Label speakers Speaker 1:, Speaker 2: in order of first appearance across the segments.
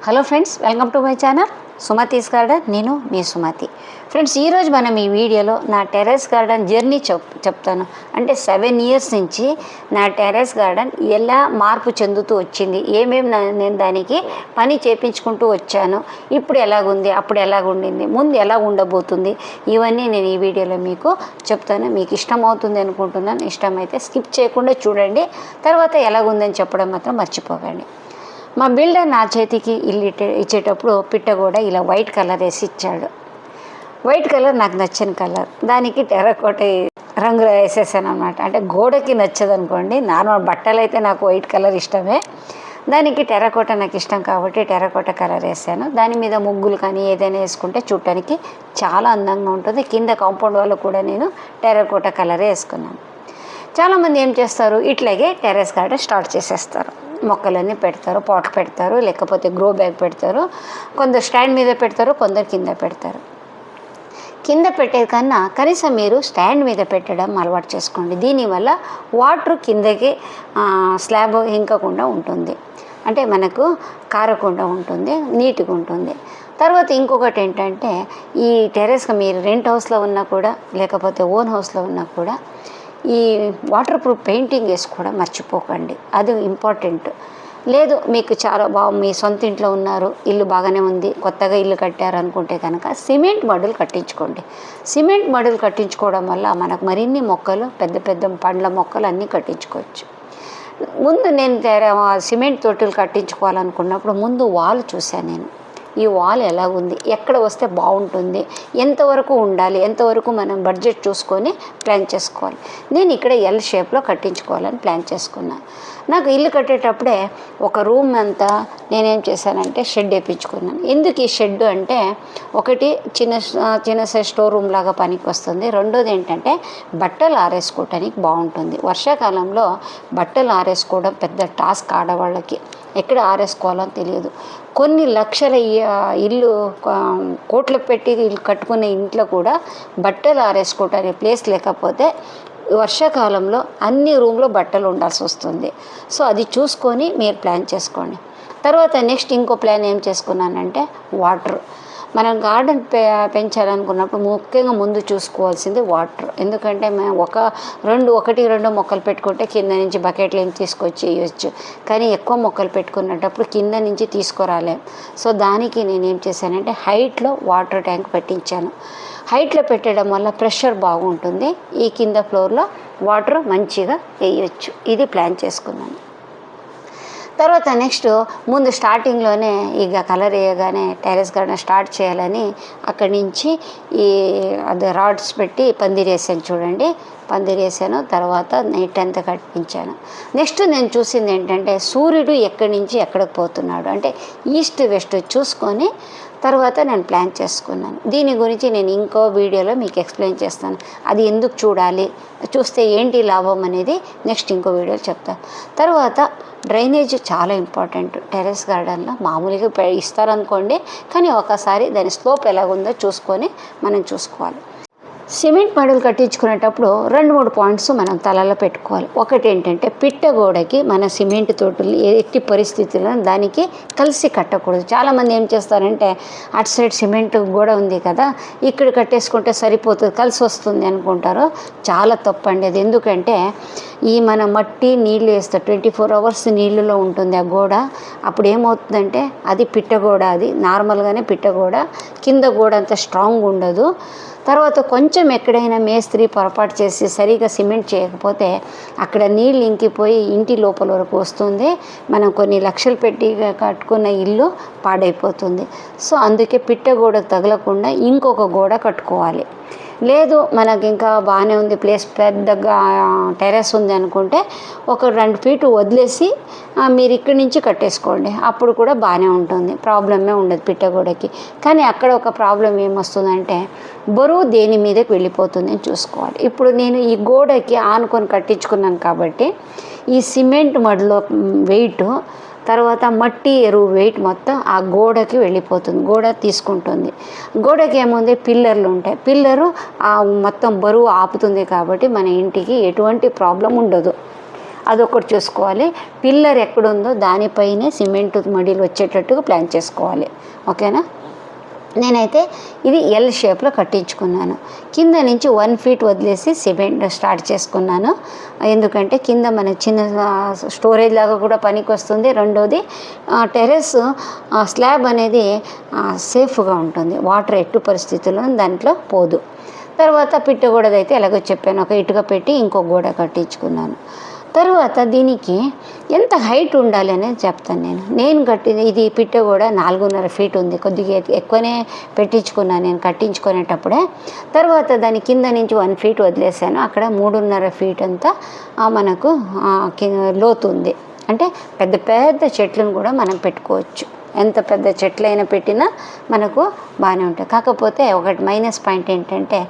Speaker 1: Hello friends, welcome to my channel Sumathi's garden. నేను మీ Sumathi. Friends, ఈరోజు మనం ఈ వీడియోలో నా టెర్రస్ గార్డెన్ జర్నీ చెప్తాను. అంటే 7 years నుంచి నా టెర్రస్ గార్డెన్ ఎలా మార్పు చెందుతూ వచ్చింది, ఏమేమి నేను దానికి పని చేయించుకుంటూ వచ్చాను, ఇప్పుడు ఎలాగుంది, అప్పుడు ఎలాగుండింది, ముందు ఎలా ఉండబోతుంది, ఇవన్నీ నేను ఈ వీడియోలో మీకు చెప్తాను. మీకు ఇష్టమవుతుంది అనుకుంటున్నాను. ఇష్టమైతే స్కిప్ చేయకుండా చూడండి. తర్వాత ఎలాగుందని చెప్పడం మాత్రం మర్చిపోకండి. మా బిల్డర్ నా చేతికి ఇల్లు ఇచ్చేటప్పుడు పిట్ట కూడా ఇలా వైట్ కలర్ వేసి ఇచ్చాడు. వైట్ కలర్ నాకు నచ్చని కలర్. దానికి టెర్రకోట రంగు వేసేసాను అనమాట. అంటే గోడకి నచ్చదు అనుకోండి. నార్మల్ బట్టలు అయితే నాకు వైట్ కలర్ ఇష్టమే. దానికి టెర్రకోట నాకు ఇష్టం కాబట్టి టెర్రకోట కలర్ వేసాను. దాని మీద ముగ్గులు కానీ ఏదైనా వేసుకుంటే చూడటానికి చాలా అందంగా ఉంటుంది. కింద కాంపౌండ్ వాళ్ళు కూడా నేను టెర్రకోట కలరే వేసుకున్నాను. చాలామంది ఏం చేస్తారు, ఇట్లాగే టెర్రస్ గార్డెన్ స్టార్ట్ చేసేస్తారు. మొక్కలన్నీ పెడతారు, పాట్ పెడతారు, లేకపోతే గ్రో బ్యాగ్ పెడతారు. కొందరు స్టాండ్ మీద పెడతారు, కొందరు కింద పెడతారు. కింద పెట్టే కన్నా కనీసం మీరు స్టాండ్ మీద పెట్టడం అలవాటు చేసుకోండి. దీనివల్ల వాటర్ కిందకి స్లాబ్ ఇంకకుండా ఉంటుంది. అంటే మనకు కారకుండా ఉంటుంది, నీట్గా ఉంటుంది. తర్వాత ఇంకొకటి ఏంటంటే, ఈ టెర్రస్గా మీరు రెంట్ హౌస్లో ఉన్నా కూడా లేకపోతే ఓన్ హౌస్లో ఉన్నా కూడా ఈ వాటర్ ప్రూఫ్ పెయింటింగ్ వేసుకోవడం మర్చిపోకండి. అది ఇంపార్టెంట్. లేదు మీకు చాలా మీ సొంత ఇంట్లో ఉన్నారు, ఇల్లు బాగానే ఉంది, కొత్తగా ఇల్లు కట్టారు అనుకుంటే కనుక సిమెంట్ మడులు కట్టించుకోండి. సిమెంట్ మడులు కట్టించుకోవడం వల్ల మనకు మరిన్ని మొక్కలు, పెద్ద పెద్ద పండ్ల మొక్కలు అన్నీ కట్టించుకోవచ్చు. ముందు నేను సిమెంట్ తోటలు కట్టించుకోవాలనుకున్నప్పుడు ముందు వాల్ చూశాను నేను. ఈ వాల్ ఎలా ఉంది, ఎక్కడ వస్తే బాగుంటుంది, ఎంతవరకు ఉండాలి, ఎంతవరకు మనం బడ్జెట్ చూసుకొని ప్లాన్ చేసుకోవాలి. నేను ఇక్కడ ఎల్ షేప్లో కట్టించుకోవాలని ప్లాన్ చేసుకున్నాను. నాకు ఇల్లు కట్టేటప్పుడే ఒక రూమ్ అంతా నేనేం చేశానంటే షెడ్ వేయించుకున్నాను. ఎందుకు ఈ షెడ్ అంటే, ఒకటి చిన్న సైజ్ స్టోర్ రూమ్ లాగా పనికి వస్తుంది. రెండోది ఏంటంటే బట్టలు ఆరేసుకోవటానికి బాగుంటుంది. వర్షాకాలంలో బట్టలు ఆరేసుకోవడం పెద్ద టాస్క్ ఆడవాళ్ళకి. ఎక్కడ ఆరేసుకోవాలో తెలియదు. కొన్ని లక్షల ఇల్లు కోట్లు పెట్టి ఇల్లు కట్టుకునే ఇంట్లో కూడా బట్టలు ఆరేసుకోవటానికి ప్లేస్ లేకపోతే వర్షాకాలంలో అన్ని రూమ్లో బట్టలు ఉండాల్సి వస్తుంది. సో అది చూసుకొని మీరు ప్లాన్ చేసుకోండి. తర్వాత నెక్స్ట్ ఇంకో ప్లాన్ ఏం చేసుకున్నానంటే, వాటర్. మనం గార్డెన్ పెంచాలనుకున్నప్పుడు ముఖ్యంగా ముందు చూసుకోవాల్సింది వాటర్. ఎందుకంటే మేము ఒకటి రెండు మొక్కలు పెట్టుకుంటే కింద నుంచి బకెట్లు ఏం తీసుకొచ్చి వేయచ్చు. కానీ ఎక్కువ మొక్కలు పెట్టుకున్నప్పుడు కింద నుంచి తీసుకురాలేం. సో దానికి నేనేం చేశానంటే హైట్లో వాటర్ ట్యాంక్ పెట్టించాను. హైట్లో పెట్టడం వల్ల ప్రెషర్ బాగుంటుంది. ఈ కింద ఫ్లోర్లో వాటర్ మంచిగా వేయచ్చు. ఇది ప్లాన్ చేసుకున్నాను. తర్వాత నెక్స్ట్ ముందు స్టార్టింగ్లోనే ఇక కలర్ వేయగానే టెర్రస్ గార్డెన్ స్టార్ట్ చేయాలని అక్కడి నుంచి అది రాడ్స్ పెట్టి పందిరేసాను. చూడండి, పందిరేసాను. తర్వాత నైట్ అంతా కట్టించాను. నెక్స్ట్ నేను చూసింది ఏంటంటే, సూర్యుడు ఎక్కడి నుంచి ఎక్కడికి పోతున్నాడు అంటే ఈస్ట్ వెస్ట్ చూసుకొని తర్వాత నేను ప్లాన్ చేసుకున్నాను. దీని గురించి నేను ఇంకో వీడియోలో మీకు ఎక్స్ప్లెయిన్ చేస్తాను. అది ఎందుకు చూడాలి, చూస్తే ఏంటి లాభం అనేది నెక్స్ట్ ఇంకో వీడియోలో చెప్తాను. తర్వాత డ్రైనేజ్ చాలా ఇంపార్టెంట్. టెర్రస్ గార్డెన్లో మామూలుగా ఇస్తారనుకోండి, కానీ ఒకసారి దాని స్లోప్ ఎలాగుందో చూసుకొని మనం చూసుకోవాలి. సిమెంట్ మడులు కట్టించుకునేటప్పుడు 2-3 పాయింట్స్ మనం తలలో పెట్టుకోవాలి. ఒకటి ఏంటంటే, పిట్టగోడకి మన సిమెంట్ తోటలు ఎట్టి పరిస్థితుల్లో దానికి కలిసి కట్టకూడదు. చాలామంది ఏం చేస్తారంటే, అటు సైడ్ సిమెంట్ గోడ ఉంది కదా, ఇక్కడ కట్టేసుకుంటే సరిపోతుంది, కలిసి వస్తుంది అనుకుంటారు. చాలా తప్పండి అది. ఎందుకంటే మన మట్టి నీళ్ళు వేస్తే 24 hours నీళ్ళలో ఉంటుంది ఆ గోడ. అప్పుడు ఏమవుతుందంటే అది పిట్టగోడ. అది నార్మల్గానే పిట్టగోడ. కింద గోడ అంత స్ట్రాంగ్ ఉండదు. తర్వాత కొంచెం ఎక్కడైనా మేస్త్రి పొరపాటు చేసి సరిగా సిమెంట్ చేయకపోతే అక్కడ నీళ్ళు ఇంకిపోయి ఇంటి లోపల వరకు వస్తుంది. మనం కొన్ని లక్షలు పెట్టి కట్టుకున్న ఇల్లు పాడైపోతుంది. సో అందుకే పిట్టగోడకు తగలకుండా ఇంకొక గోడ కట్టుకోవాలి. లేదు మనకి ఇంకా బాగానే ఉంది, ప్లేస్ పెద్దగా టెర్రస్ ఉంది అనుకుంటే ఒక 2 feet వదిలేసి మీరు ఇక్కడి నుంచి కట్టేసుకోండి. అప్పుడు కూడా బాగానే ఉంటుంది, ప్రాబ్లమే ఉండదు పిట్టగోడకి. కానీ అక్కడ ఒక ప్రాబ్లం ఏమొస్తుందంటే, బరువు దేని మీదకి వెళ్ళిపోతుంది అని చూసుకోవాలి. ఇప్పుడు నేను ఈ గోడకి ఆనుకొని కట్టించుకున్నాను కాబట్టి ఈ సిమెంట్ మడిలో వెయిట్, తర్వాత మట్టి ఎరువు వెయిట్ మొత్తం ఆ గోడకి వెళ్ళిపోతుంది, గోడ తీసుకుంటుంది. గోడకి ఏముంది, పిల్లర్లు ఉంటాయి. పిల్లరు మొత్తం బరువు ఆపుతుంది కాబట్టి మన ఇంటికి ఎటువంటి ప్రాబ్లం ఉండదు. అదొకటి చూసుకోవాలి. పిల్లర్ ఎక్కడుందో దానిపైనే సిమెంట్ మడిలు వచ్చేటట్టుగా ప్లాన్ చేసుకోవాలి. ఓకేనా. నేనైతే ఇది ఎల్ షేప్లో కట్టించుకున్నాను. కింద నుంచి 1 ఫీట్ వదిలేసి సిమెంట్ స్టార్ట్ చేసుకున్నాను. ఎందుకంటే కింద మన చిన్న స్టోరేజ్ లాగా కూడా పనికి వస్తుంది. రెండోది టెర్రస్ స్లాబ్ అనేది సేఫ్గా ఉంటుంది, వాటర్ ఎట్టు పరిస్థితుల్లో దాంట్లో పోదు. తర్వాత పిట్ట గోడదైతే ఎలాగో చెప్పాను, ఒక ఇటుక పెట్టి ఇంకో గోడ కట్టించుకున్నాను. తర్వాత దీనికి ఎంత హైట్ ఉండాలి అనేది చెప్తాను. నేను కట్టింది ఇది పిట్ట కూడా 4.5 ఫీట్ ఉంది. కొద్దిగా ఎక్కువనే పెట్టించుకున్నాను నేను కట్టించుకునేటప్పుడే. తర్వాత దాని కింద నుంచి 1 ఫీట్ వదిలేసాను. అక్కడ 3.5 ఫీట్ అంతా మనకు లోతు ఉంది. అంటే పెద్ద పెద్ద చెట్లను కూడా మనం పెట్టుకోవచ్చు. ఎంత పెద్ద చెట్లైనా పెట్టినా మనకు బాగానే ఉంటాయి. కాకపోతే ఒకటి మైనస్ పాయింట్ ఏంటంటే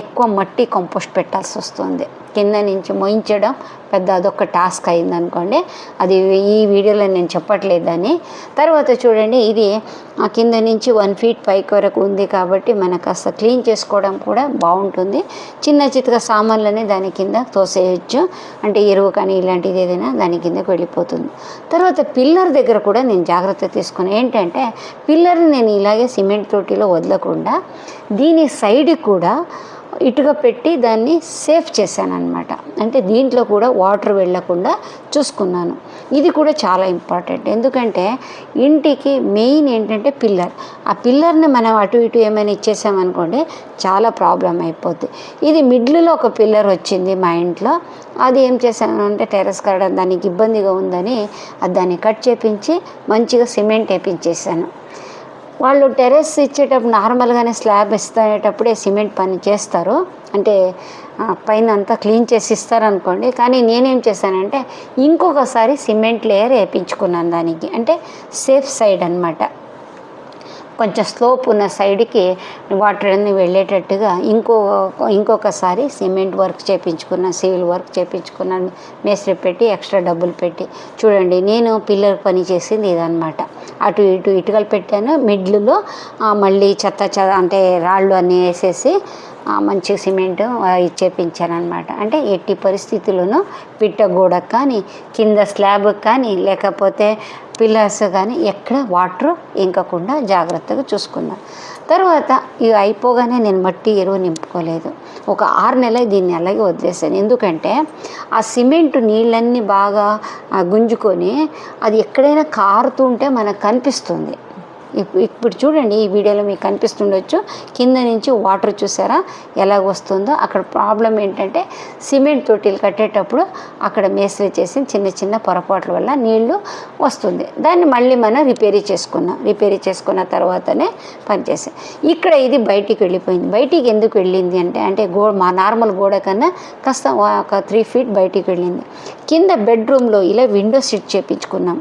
Speaker 1: ఎక్కువ మట్టి కంపోస్ట్ పెట్టాల్సి వస్తుంది. కింద నుంచి మోయించడం పెద్ద అదొక టాస్క్ అయిందనుకోండి. అది ఈ వీడియోలో నేను చెప్పట్లేదని. తర్వాత చూడండి, ఇది కింద నుంచి 1 ఫీట్ పైకి వరకు ఉంది కాబట్టి మనకు కాస్త క్లీన్ చేసుకోవడం కూడా బాగుంటుంది. చిన్న చితక సామాన్లని దాని కింద తోసేయచ్చు. అంటే ఎరువు కానీ ఇలాంటిది ఏదైనా దాని కిందకు వెళ్ళిపోతుంది. తర్వాత పిల్లర్ దగ్గర కూడా నేను జాగ్రత్త తీసుకున్నాను. ఏంటంటే పిల్లర్ని నేను ఇలాగే సిమెంట్ తోటిలో వదలకుండా దీని సైడ్ కూడా ఇటుక పెట్టి దాన్ని సేఫ్ చేశాను అనమాట. అంటే దీంట్లో కూడా వాటర్ వెళ్ళకుండా చూసుకున్నాను. ఇది కూడా చాలా ఇంపార్టెంట్. ఎందుకంటే ఇంటికి మెయిన్ ఏంటంటే పిల్లర్. ఆ పిల్లర్ని మనం అటు ఇటు ఏమైనా ఇచ్చేసామనుకోండి చాలా ప్రాబ్లం అయిపోద్ది. ఇది మిడ్ల్లో ఒక పిల్లర్ వచ్చింది మా ఇంట్లో. అది ఏం చేశాను అంటే టెర్రస్ గార్డెన్ దానికి ఇబ్బందిగా ఉందని దాన్ని కట్ చేపించి మంచిగా సిమెంట్ వేపించేసాను. వాళ్ళు టెర్రస్ ఇచ్చేటప్పుడు నార్మల్గానే స్లాబ్ ఇచ్చేటప్పుడే సిమెంట్ పని చేస్తారు, అంటే పైన అంతా క్లీన్ చేసి ఇస్తారనుకోండి. కానీ నేనేం చేశానంటే ఇంకొకసారి సిమెంట్ లేయర్ వేయించుకున్నాను దానికి. అంటే సేఫ్ సైడ్ అనమాట. కొంచెం స్లోప్ ఉన్న సైడ్కి వాటర్ అన్నీ వెళ్ళేటట్టుగా ఇంకొకసారి సిమెంట్ వర్క్ చేయించుకున్నాను, సివిల్ వర్క్ చేయించుకున్నాను, మేస్త్రి పెట్టి ఎక్స్ట్రా డబ్బులు పెట్టి. చూడండి, నేను పిల్లర్ పని చేసింది ఇదనమాట. అటు ఇటు ఇటుకలు పెట్టాను, మిడ్లులో మళ్ళీ చెత్త అంటే రాళ్ళు అన్నీ వేసేసి మంచి సిమెంట్ చేపించాను అనమాట. అంటే ఎట్టి పరిస్థితుల్లోనూ పిట్ట గోడకు కానీ కింద స్లాబ్కి కానీ లేకపోతే పిల్లర్స్ కానీ ఎక్కడ వాటర్ ఇంకకుండా జాగ్రత్తగా చూసుకున్నాను. తర్వాత ఇవి అయిపోగానే నేను మట్టి ఎరువు నింపుకోలేదు. ఒక 6 నెలలు దీన్ని అలాగే వదిలేసాను. ఎందుకంటే ఆ సిమెంట్ నీళ్ళన్నీ బాగా గుంజుకొని అది ఎక్కడైనా కారుతుంటే మనకు కనిపిస్తుంది. ఇప్పుడు చూడండి, ఈ వీడియోలో మీకు కనిపిస్తుండొచ్చు, కింద నుంచి వాటర్ చూసారా ఎలా వస్తుందో. అక్కడ ప్రాబ్లం ఏంటంటే సిమెంట్ తొట్టిలు కట్టేటప్పుడు అక్కడ మేస్త్రి చేసి చిన్న చిన్న పొరపాట్ల వల్ల నీళ్లు వస్తుంది. దాన్ని మళ్ళీ మనం రిపేరీ చేసుకున్న తర్వాతనే పనిచేసాం. ఇక్కడ ఇది బయటికి వెళ్ళిపోయింది. బయటికి ఎందుకు వెళ్ళింది అంటే మా నార్మల్ గోడ కన్నా కాస్త ఒక 3 ఫీట్ బయటికి వెళ్ళింది. కింద బెడ్రూమ్లో ఇలా విండో సీట్ చేయించుకున్నాం.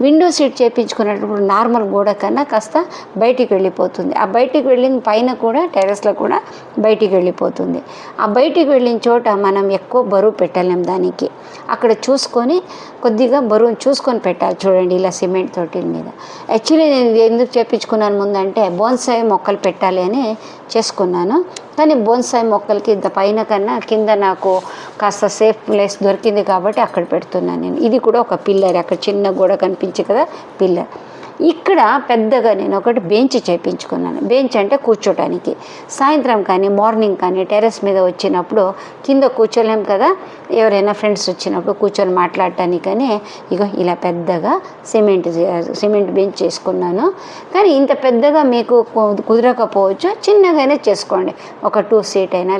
Speaker 1: విండో సీట్ చేయించుకున్నప్పుడు నార్మల్ గోడ కన్నా కాస్త బయటికి వెళ్ళిపోతుంది. ఆ బయటికి వెళ్ళిన పైన కూడా టెర్రస్లో కూడా బయటికి వెళ్ళిపోతుంది. ఆ బయటికి వెళ్ళిన చోట మనం ఎక్కువ బరువు పెట్టలేం దానికి. అక్కడ చూసుకొని కొద్దిగా బరువు చూసుకొని పెట్టాలి. చూడండి, ఇలా సిమెంట్ తోటిల మీద. యాక్చువల్లీ నేను ఎందుకు చేయించుకున్నాను ముందంటే బోన్సాయి మొక్కలు పెట్టాలి అని చేసుకున్నాను. కానీ బోన్సాయి మొక్కలకి ఇంత పైన కన్నా కింద నాకు కాస్త సేఫ్ ప్లేస్ దొరికింది కాబట్టి అక్కడ పెడుతున్నాను నేను. ఇది కూడా ఒక పిల్లర్, అక్కడ చిన్న గోడ కనిపించి కదా పిల్లర్. ఇక్కడ పెద్దగా నేను ఒకటి బెంచ్ చేయించుకున్నాను. బెంచ్ అంటే కూర్చోటానికి. సాయంత్రం కానీ మార్నింగ్ కానీ టెర్రస్ మీద వచ్చినప్పుడు కింద కూర్చోలేం కదా, ఎవరైనా ఫ్రెండ్స్ వచ్చినప్పుడు కూర్చొని మాట్లాడటానికి కానీ ఇగో ఇలా పెద్దగా సిమెంట్ బెంచ్ చేసుకున్నాను. కానీ ఇంత పెద్దగా మీకు కుదరకపోవచ్చు, చిన్నగానే చేసుకోండి. ఒక 2 సీట్ అయినా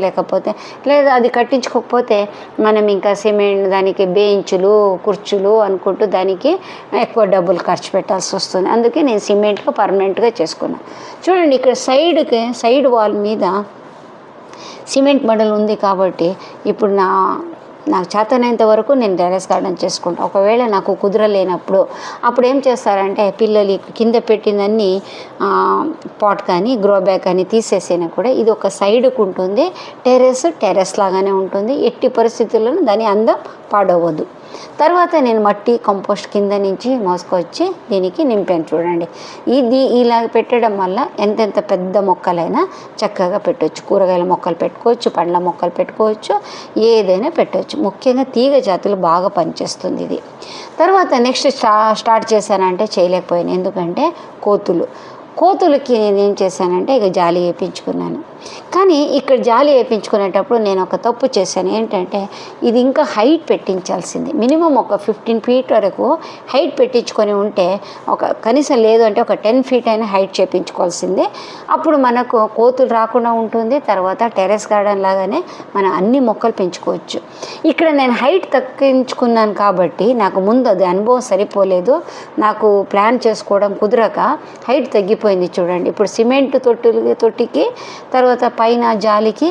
Speaker 1: లేదా అది కట్టించుకోకపోతే మనం ఇంకా సిమెంట్ దానికి బెంచులు కుర్చీలు అనుకుంటూ దానికి ఎక్కువ డబ్బులు ఖర్చు పెట్టాల్సి వస్తుంది. అందుకే నేను సిమెంట్గా పర్మనెంట్గా చేసుకున్నాను. చూడండి, ఇక్కడ సైడ్ వాల్ మీద సిమెంట్ మడలు ఉంది కాబట్టి ఇప్పుడు నాకు చేతనైనంత వరకు నేను టెర్రస్ గార్డెన్ చేసుకుంటాను. ఒకవేళ నాకు కుదరలేనప్పుడు అప్పుడు ఏం చేస్తారంటే పిల్లలు కింద పెట్టిందన్నీ పాట్ కానీ గ్రో బ్యాగ్ కానీ తీసేసినా కూడా ఇది ఒక సైడ్కు ఉంటుంది. టెర్రస్ లాగానే ఉంటుంది. ఎట్టి పరిస్థితుల్లోనూ దాని అందం పాడవద్దు. తర్వాత నేను మట్టి కంపోస్ట్ కింద నుంచి మోసుకొచ్చి దీనికి నింపాను చూడండి. ఇది ఇలా పెట్టడం వల్ల ఎంతెంత పెద్ద మొక్కలైనా చక్కగా పెట్టవచ్చు. కూరగాయల మొక్కలు పెట్టుకోవచ్చు, పండ్ల మొక్కలు పెట్టుకోవచ్చు, ఏదైనా పెట్టవచ్చు. ముఖ్యంగా తీగ జాతులు బాగా పనిచేస్తుంది ఇది. తర్వాత నెక్స్ట్ స్టార్ట్ చేశానంటే చేయలేకపోయాను, ఎందుకంటే కోతులకి నేను ఏం చేశానంటే ఇక జాలి వేయించుకున్నాను. కానీ ఇక్కడ జాలి వేయించుకునేటప్పుడు నేను ఒక తప్పు చేశాను. ఏంటంటే ఇది ఇంకా హైట్ పెట్టించాల్సింది. మినిమం ఒక 15 feet వరకు హైట్ పెట్టించుకొని ఉంటే, కనీసం లేదు అంటే ఒక 10 feet అయినా హైట్ చేయించుకోవాల్సిందే. అప్పుడు మనకు కోతులు రాకుండా ఉంటుంది. తర్వాత టెర్రస్ గార్డెన్ లాగానే మనం అన్ని మొక్కలు పెంచుకోవచ్చు. ఇక్కడ నేను హైట్ తగ్గించుకున్నాను కాబట్టి నాకు ముందు అది అనుభవం సరిపోలేదు. నాకు ప్లాన్ చేసుకోవడం కుదరక హైట్ తగ్గిపోయింది చూడండి. ఇప్పుడు సిమెంట్ తొట్టికి తర్వాత పైన జాలికి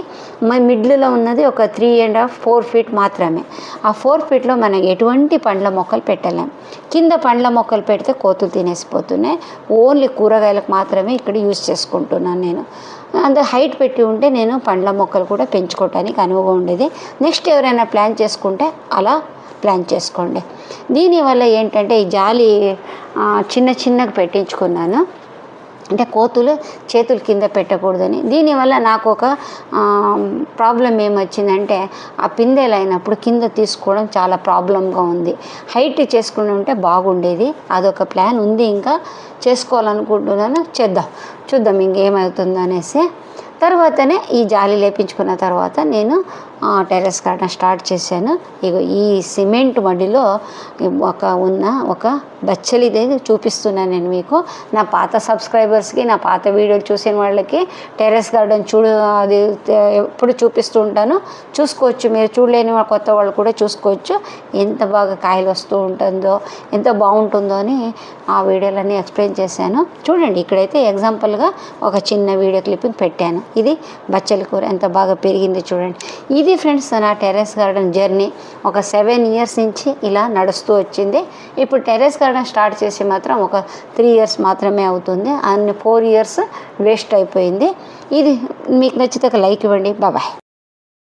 Speaker 1: మిడ్లో ఉన్నది ఒక 3.5-4 feet మాత్రమే. ఆ 4 feetలో మనం ఎటువంటి పండ్ల మొక్కలు పెట్టలేం. కింద పండ్ల మొక్కలు పెడితే కోతులు తినేసిపోతున్నాయి. ఓన్లీ కూరగాయలకు మాత్రమే ఇక్కడ యూజ్ చేసుకుంటున్నాను నేను. అంత హైట్ పెట్టి ఉంటే నేను పండ్ల మొక్కలు కూడా పెంచుకోవటానికి అనువుగా ఉండేది. నెక్స్ట్ ఎవరైనా ప్లాన్ చేసుకుంటే అలా ప్లాన్ చేసుకోండి. దీనివల్ల ఏంటంటే ఈ జాలి చిన్నగా పెట్టించుకున్నాను, అంటే కోతులు చేతులు కింద పెట్టకూడదని. దీనివల్ల నాకు ఒక ప్రాబ్లం ఏమొచ్చిందంటే, ఆ పిందెలు అయినప్పుడు కింద తీసుకోవడం చాలా ప్రాబ్లంగా ఉంది. హైట్ చేసుకుని ఉంటే బాగుండేది. అదొక ప్లాన్ ఉంది, ఇంకా చేసుకోవాలనుకుంటున్నాను. చూద్దాం ఇంకేమవుతుందో అనేసి. తర్వాతనే ఈ జాలి లేపించుకున్న తర్వాత నేను టెర్రస్ గార్డెన్ స్టార్ట్ చేశాను. ఇగో ఈ సిమెంట్ మడిలో ఒక బచ్చలిదే చూపిస్తున్నాను నేను మీకు. నా పాత సబ్స్క్రైబర్స్కి, నా పాత వీడియోలు చూసిన వాళ్ళకి టెర్రస్ గార్డెన్ అది ఎప్పుడు చూపిస్తూ ఉంటాను, చూసుకోవచ్చు. మీరు చూడలేని కొత్త వాళ్ళు కూడా చూసుకోవచ్చు. ఎంత బాగా కాయలు వస్తూ ఉంటుందో, ఎంత బాగుంటుందో అని ఆ వీడియోలన్నీ ఎక్స్ప్లెయిన్ చేశాను. చూడండి, ఇక్కడైతే ఎగ్జాంపుల్గా ఒక చిన్న వీడియో క్లిప్పింగ్ పెట్టాను. ఇది బచ్చలి కూర ఎంత బాగా పెరిగింది చూడండి. ఇది ఫ్రెండ్స్ నా టెర్రస్ గార్డెన్ జర్నీ. ఒక 7 years నుంచి ఇలా నడుస్తూ వచ్చింది. ఇప్పుడు టెర్రస్ గార్డెన్ స్టార్ట్ చేసి మాత్రం ఒక 3 years మాత్రమే అవుతుంది. అన్ని 4 years వేస్ట్ అయిపోయింది. ఇది మీకు నచ్చితే ఒక లైక్ ఇవ్వండి. బాయ్.